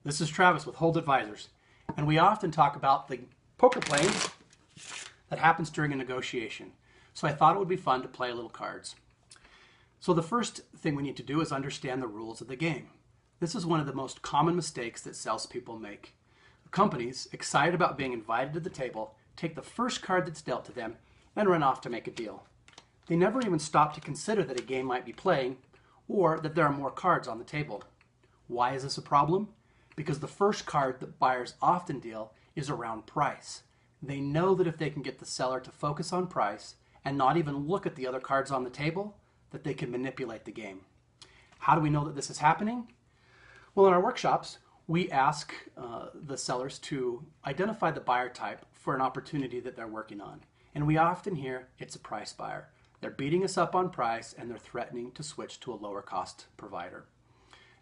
This is Travis with Holden Advisors, and we often talk about the poker playing that happens during a negotiation. So I thought it would be fun to play a little cards. So the first thing we need to do is understand the rules of the game. This is one of the most common mistakes that salespeople make. Companies, excited about being invited to the table, take the first card that's dealt to them and run off to make a deal. They never even stop to consider that a game might be playing or that there are more cards on the table. Why is this a problem? Because the first card that buyers often deal is around price. They know that if they can get the seller to focus on price and not even look at the other cards on the table, that they can manipulate the game. How do we know that this is happening? Well, in our workshops, we ask the sellers to identify the buyer type for an opportunity that they're working on. And we often hear it's a price buyer. They're beating us up on price and they're threatening to switch to a lower cost provider.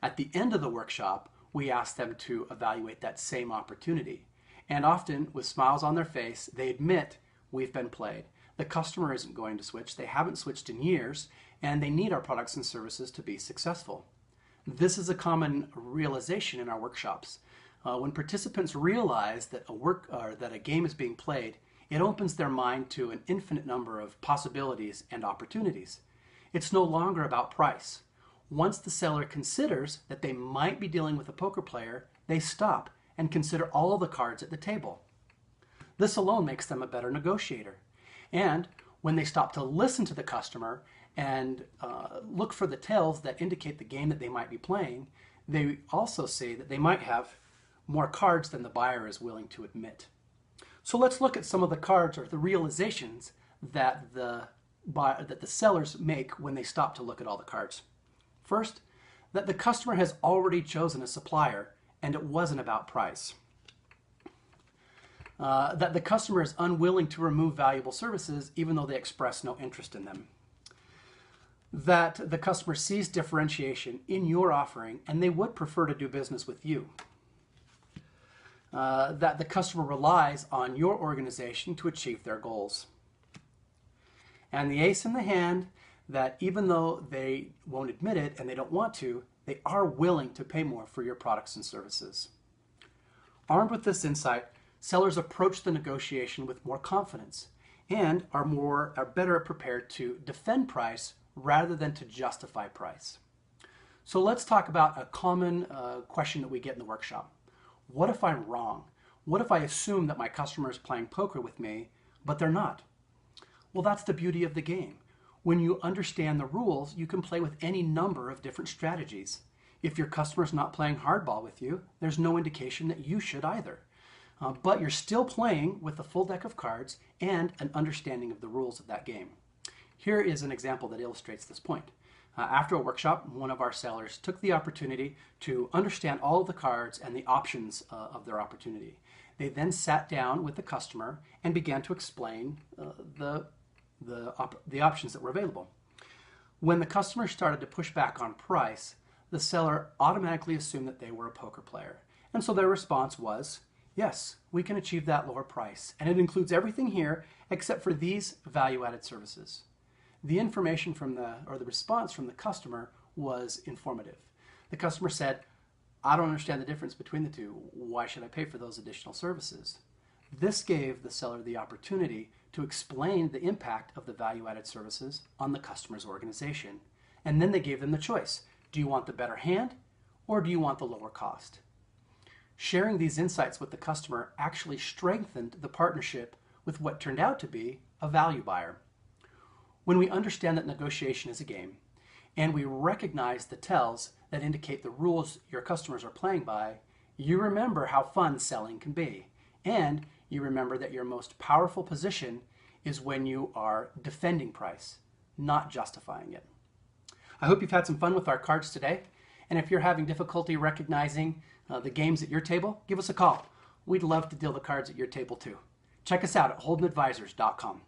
At the end of the workshop, we ask them to evaluate that same opportunity. And often, with smiles on their face, they admit we've been played. The customer isn't going to switch. They haven't switched in years, and they need our products and services to be successful. This is a common realization in our workshops. When participants realize that a game is being played, it opens their mind to an infinite number of possibilities and opportunities. It's no longer about price. Once the seller considers that they might be dealing with a poker player, they stop and consider all of the cards at the table. This alone makes them a better negotiator. And when they stop to listen to the customer and look for the tells that indicate the game that they might be playing, they also see that they might have more cards than the buyer is willing to admit. So let's look at some of the cards or the realizations that the sellers make when they stop to look at all the cards. First, that the customer has already chosen a supplier and it wasn't about price. That the customer is unwilling to remove valuable services even though they express no interest in them. That the customer sees differentiation in your offering and they would prefer to do business with you. That the customer relies on your organization to achieve their goals. And the ace in the hand, that even though they won't admit it and they don't want to, they are willing to pay more for your products and services. Armed with this insight, sellers approach the negotiation with more confidence and are better prepared to defend price rather than to justify price. So let's talk about a common question that we get in the workshop. What if I'm wrong? What if I assume that my customer is playing poker with me, but they're not? Well, that's the beauty of the game. When you understand the rules, you can play with any number of different strategies. If your customer's not playing hardball with you, there's no indication that you should either. But you're still playing with a full deck of cards and an understanding of the rules of that game. Here is an example that illustrates this point. After a workshop, one of our sellers took the opportunity to understand all of the cards and the options of their opportunity. They then sat down with the customer and began to explain the options that were available. When the customer started to push back on price, the seller automatically assumed that they were a poker player. And so their response was, yes, we can achieve that lower price. And it includes everything here except for these value-added services. The information the response from the customer was informative. The customer said, I don't understand the difference between the two. Why should I pay for those additional services? This gave the seller the opportunity to explain the impact of the value-added services on the customer's organization. And then they gave them the choice. Do you want the better hand or do you want the lower cost? Sharing these insights with the customer actually strengthened the partnership with what turned out to be a value buyer. When we understand that negotiation is a game and we recognize the tells that indicate the rules your customers are playing by, you remember how fun selling can be. And you remember that your most powerful position is when you are defending price, not justifying it. I hope you've had some fun with our cards today. And if you're having difficulty recognizing the games at your table, give us a call. We'd love to deal the cards at your table too. Check us out at holdenadvisors.com.